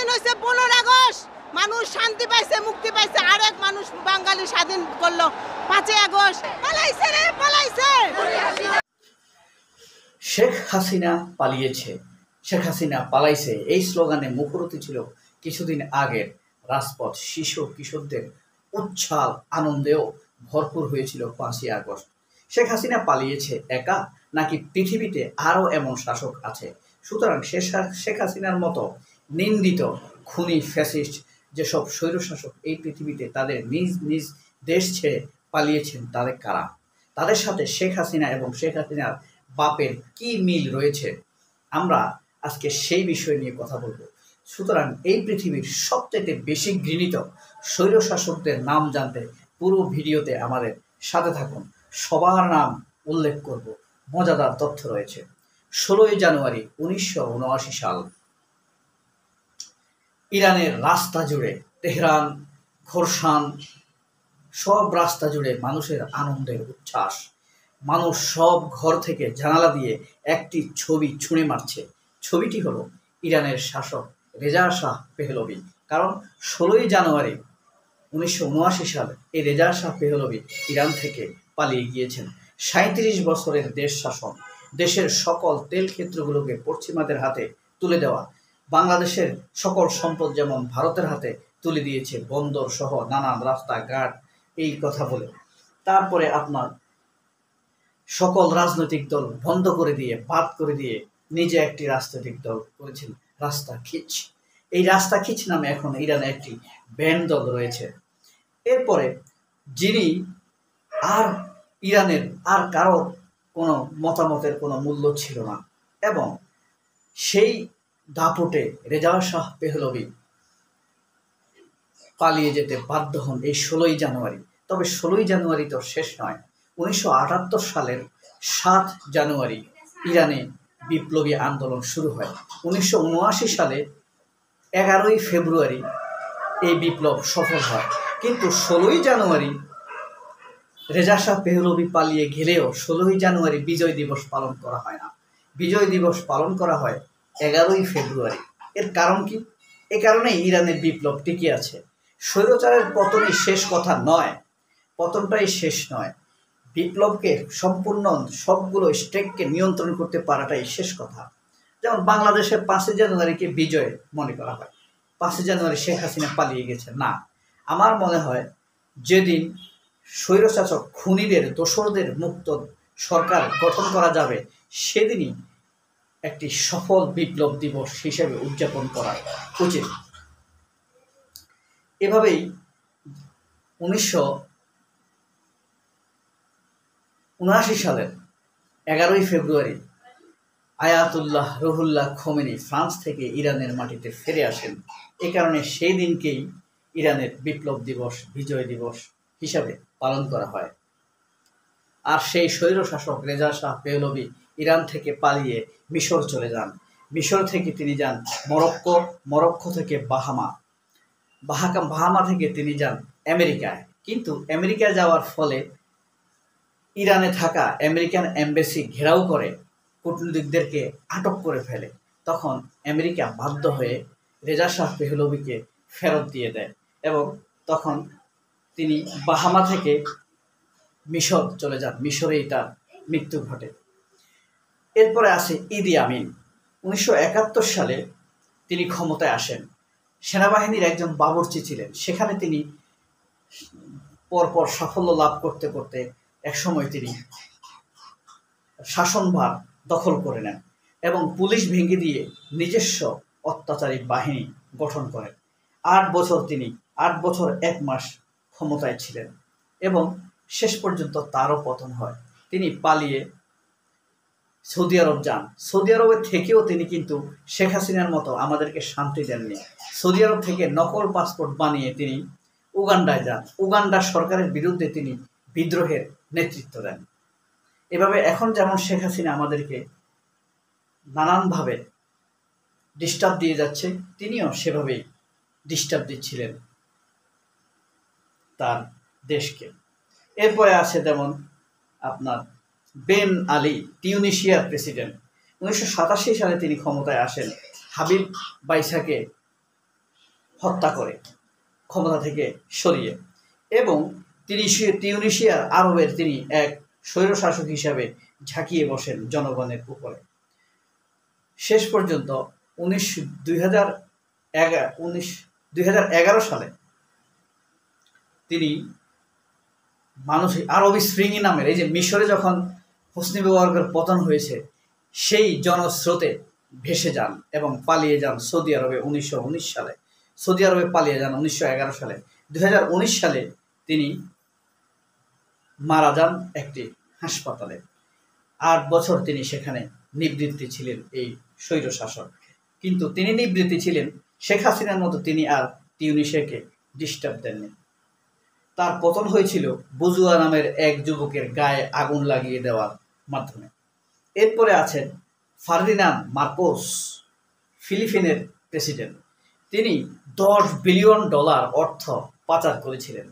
স্বাধীন হয়েছে 15 আগস্ট, মানুষ শান্তি পাইছে, মুক্তি পাইছে। আরেক মানুষ বাঙালি স্বাধীন করলো 5 আগস্ট। পালাইছে রে, পালাইছে। শেখ হাসিনা পালিয়েছে, শেখ হাসিনা পালাইছে, এই স্লোগানে মুখরতি ছিল কিছুদিন আগের রাজপথ। শিশু কিশোরদের উচ্ছ্বাল আনন্দেও ভরপুর হয়েছিল 5 আগস্ট। শেখ হাসিনা পালিয়েছে একা, নাকি পৃথিবীতে আরও এমন শাসক আছে? সুতরাং শেখ হাসিনার মতো নিন্দিত খুনি ফ্যাসিস্ট যেসব স্বৈরশাসক এই পৃথিবীতে তাদের নিজ নিজ দেশ ছেড়ে পালিয়েছেন, তাদের কারা? তাদের সাথে শেখ হাসিনা এবং শেখ হাসিনার বাপের কি মিল রয়েছে? আমরা আজকে সেই বিষয় নিয়ে কথা বলবো। সুতরাং এই পৃথিবীর সবথেকে বেশি ঘৃণিত স্বৈরশাসকদের নাম জানতে পুরো ভিডিওতে আমাদের সাথে থাকুন। সবার নাম উল্লেখ করব, মজাদার তথ্য রয়েছে। 16 জানুয়ারি 1979 সাল, ইরানের রাস্তা জুড়ে, তেহরান, খোরসান, সব রাস্তা জুড়ে মানুষের আনন্দের উচ্ছ্বাস। মানুষ সব ঘর থেকে জানালা দিয়ে একটি ছবি ছুঁড়ে মারছে। ছবিটি হলো ইরানের শাসক রেজা শাহ পেহলভি। কারণ 16 জানুয়ারি 1979 সালে এই রেজা শাহ পেহলভি ইরান থেকে পালিয়ে গিয়েছেন। 37 বছরের দেশ শাসন, দেশের সকল তেল ক্ষেত্রগুলোকে পশ্চিমাদের হাতে তুলে দেওয়া, বাংলাদেশের সকল সম্পদ যেমন ভারতের হাতে তুলে দিয়েছে, বন্দর সহ নানান রাস্তাঘাট, এই কথা বলে। তারপরে আপনার সকল রাজনৈতিক দল বন্ধ করে দিয়ে, বাদ করে দিয়ে নিজে একটি রাজনৈতিক দল করেছেন রাস্তা খিচ। এই রাস্তা খিচ নামে এখন ইরানে একটি ব্যান্ড দল রয়েছে। এরপরে যিনি আর ইরানের আর কারোর কোনো মতামতের কোনো মূল্য ছিল না, এবং সেই দাপটে রেজা শাহ পেহলভি পালিয়ে যেতে বাধ্য হন এই 16 জানুয়ারি। তবে 16 জানুয়ারি তো শেষ নয়। 1978 সালের 7 জানুয়ারি ইরানে বিপ্লবী আন্দোলন শুরু হয়। 1979 সালে 11 ফেব্রুয়ারি এই বিপ্লব সফল হয়। কিন্তু 16 জানুয়ারি রেজা শাহ পেহলভি পালিয়ে গেলেও 16 জানুয়ারি বিজয় দিবস পালন করা হয় না। বিজয় দিবস পালন করা হয় 11 ফেব্রুয়ারি। এর কারণ কি? এ কারণেই ইরানের বিপ্লব টিকে আছে। স্বৈরাচারের পতনই শেষ কথা নয়, পতনটাই শেষ নয়, বিপ্লবকে সম্পূর্ণ সবগুলো স্টেককে নিয়ন্ত্রণ করতে পারাটাই শেষ কথা। যেমন বাংলাদেশের 5 জানুয়ারিকে বিজয় মনে করা হয়, 5 জানুয়ারি শেখ হাসিনা পালিয়ে গেছে না। আমার মনে হয় যেদিন স্বৈরশাসক খুনিদের, দোসরদের মুক্ত সরকার গঠন করা যাবে, সেদিনই একটি সফল বিপ্লব দিবস হিসেবে উদযাপন করা উচিত। এভাবেই 1979 সালের 11 ফেব্রুয়ারি আয়াতুল্লাহ রুহুল্লাহ খোমেনি ফ্রান্স থেকে ইরানের মাটিতে ফিরে আসেন। এ কারণে সেই দিনকেই ইরানের বিপ্লব দিবস, বিজয় দিবস হিসাবে পালন করা হয়। আর সেই স্বৈরশাসক রেজা শাহ পেহলভি ইরান থেকে পালিয়ে মিশর চলে যান। মিশর থেকে তিনি যান মরক্কো, মরক্কো থেকে বাহামা থেকে তিনি যান আমেরিকায়। কিন্তু আমেরিকায় যাওয়ার ফলে ইরানে থাকা আমেরিকান এম্বাসি ঘেরাও করে, কূটনীতিকদেরকে আটক করে ফেলে। তখন আমেরিকা বাধ্য হয়ে রেজা শাহ পেহলভিকে ফেরত দিয়ে দেয়, এবং তখন তিনি বাহামা থেকে মিশর চলে যান। মিশরেই তার মৃত্যু ঘটে। এরপরে আসে ইদি আমিন। 1971 সালে তিনি ক্ষমতায় আসেন। সেনাবাহিনীর একজন বাবুর্চি ছিলেন। সেখানে তিনি পরপর সাফল্য লাভ করতে করতে একসময় তিনি শাসনভার দখল করে নেন এবং পুলিশ ভেঙে দিয়ে নিজস্ব অত্যাচারী বাহিনী গঠন করেন। 8 বছর 1 মাস ক্ষমতায় ছিলেন, এবং শেষ পর্যন্ত তারও পতন হয়। তিনি পালিয়ে সৌদি আরব যান। সৌদি আরবের থেকেও তিনি কিন্তু শেখ হাসিনার মতো আমাদেরকে শান্তি দেননি। সৌদি আরব থেকে নকল পাসপোর্ট বানিয়ে তিনি উগান্ডায় যান। উগান্ডার সরকারের বিরুদ্ধে তিনি বিদ্রোহের নেতৃত্ব দেন। এভাবে এখন যেমন শেখ হাসিনা আমাদেরকে নানানভাবে ডিস্টার্ব দিয়ে যাচ্ছে, তিনিও সেভাবেই ডিস্টার্ব দিচ্ছিলেন তার দেশকে। এরপরে আছে যেমন আপনার বেন আলী, টিউনিশিয়ার প্রেসিডেন্ট। 1987 সালে তিনি ক্ষমতায় আসেন। হাবিব বাইসাকে হত্যা করে ক্ষমতা থেকে সরিয়ে, এবং তিউনিসিয়ার আরবের তিনি এক স্বৈরশাসক হিসাবে ঝাঁকিয়ে বসেন জনগণের উপরে। শেষ পর্যন্ত 2011 সালে তিনি আরবি স্প্রিং নামের, এই যে মিশরে যখন হোসনি মুবারকের পতন হয়েছে, সেই জনস্রোতে ভেসে যান এবং পালিয়ে যান সৌদি আরবে 1919 সালে। সৌদি আরবে পালিয়ে যান 1911 সালে। 2019 সালে তিনি মারা যান একটি হাসপাতালে। 8 বছর তিনি সেখানে নিবৃত্তি ছিলেন এই স্বৈরশাসক। কিন্তু তিনি নিবৃত্তি ছিলেন, শেখ হাসিনার মতো তিনি আর তিউনিসিয়াকে ডিস্টার্ব দেননি। তার পতন হয়েছিল বুজুয়া নামের এক যুবকের গায়ে আগুন লাগিয়ে দেওয়ার মাধ্যমে। এরপরে আছেন ফার্দিনান্দ মার্কোস, ফিলিপিনের প্রেসিডেন্ট। তিনি $10 বিলিয়ন অর্থ পাচার করেছিলেন।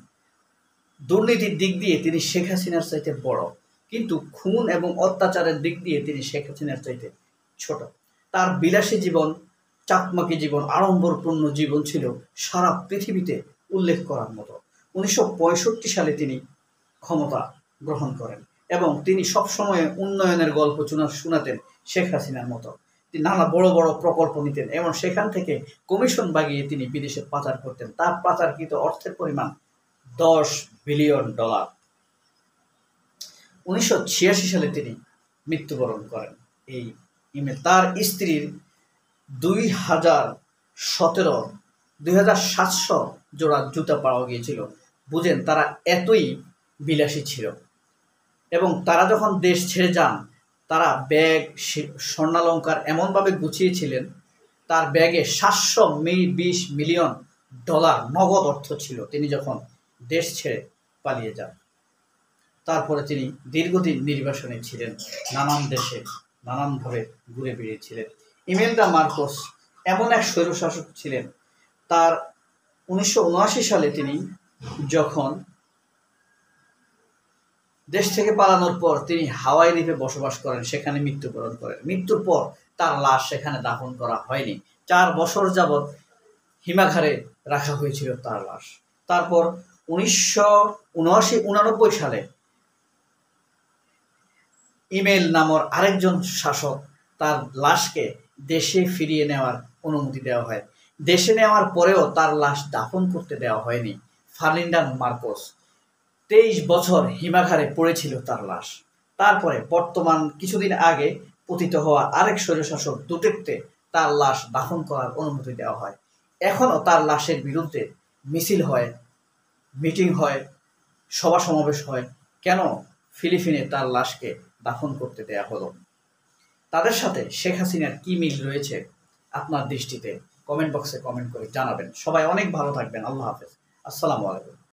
দুর্নীতির দিক দিয়ে তিনি শেখ হাসিনার চাইতে বড়, কিন্তু খুন এবং অত্যাচারের দিক দিয়ে তিনি শেখ হাসিনার চাইতে ছোট। তার বিলাসী জীবন, চাকমাকি জীবন, আড়ম্বরপূর্ণ জীবন ছিল সারা পৃথিবীতে উল্লেখ করার মতো। 1965 সালে তিনি ক্ষমতা গ্রহণ করেন এবং তিনি সবসময় উন্নয়নের গল্প শোনাতেন শেখ হাসিনার মতো। তিনি নানা বড় বড় প্রকল্প নিতেন এবং সেখান থেকে কমিশন বাগিয়ে তিনি বিদেশে পাচার করতেন। তার পাচারকৃত অর্থের পরিমাণ $10 বিলিয়ন। 1986 সালে তিনি মৃত্যুবরণ করেন। এই তার স্ত্রীর 2700 জোড়া জুতা পাওয়া গিয়েছিল। বুঝেন তারা এতই বিলাসী ছিল। এবং তারা যখন দেশ ছেড়ে যান, তারা ব্যাগ স্বর্ণালঙ্কার এমনভাবে গুছিয়েছিলেন, তার ব্যাগে $720 মিলিয়ন নগদ অর্থ ছিল তিনি যখন দেশ ছেড়ে পালিয়ে যান। তারপরে তিনি দীর্ঘদিন নির্বাসনে ছিলেন, নানান দেশে নানানভাবে ঘুরে বেরিয়েছিলেন। ইমেলদা মার্কোস এমন এক স্বৈরশাসক ছিলেন। তার 1979 সালে তিনি যখন দেশ থেকে পালানোর পর তিনি হাওয়াই দ্বীপে বসবাস করেন, সেখানে মৃত্যুবরণ করেন। মৃত্যুর পর তার লাশ সেখানে দাফন করা হয়নি। 4 বছর যাবৎ হিমাগারে রাখা হয়েছিল তার লাশ। তারপর 1989 সালে ইমেল নামর আরেকজন শাসক, তার লাশকে দেশে ফিরিয়ে নেওয়ার অনুমতি দেওয়া হয়। দেশে নেওয়ার পরেও তার লাশ দাফন করতে দেওয়া হয়নি। ফার্দিনান্দ মার্কোস 23 বছর হিমাগারে পড়েছিল তার লাশ। তারপরে বর্তমান কিছুদিন আগে পতিত হওয়া আরেক স্বৈরশাসক দুটের্তে তার লাশ দাফন করার অনুমতি দেওয়া হয়। এখনও তার লাশের বিরুদ্ধে মিছিল হয়, মিটিং হয়, সভা সমাবেশ হয়। কেন ফিলিপিনে তার লাশকে দাফন করতে দেয়া হলো? তাদের সাথে শেখ হাসিনার কি মিল রয়েছে আপনার দৃষ্টিতে? কমেন্ট বক্সে কমেন্ট করে জানাবেন। সবাই অনেক ভালো থাকবেন। আল্লাহ হাফেজ। আসসালামু আলাইকুম।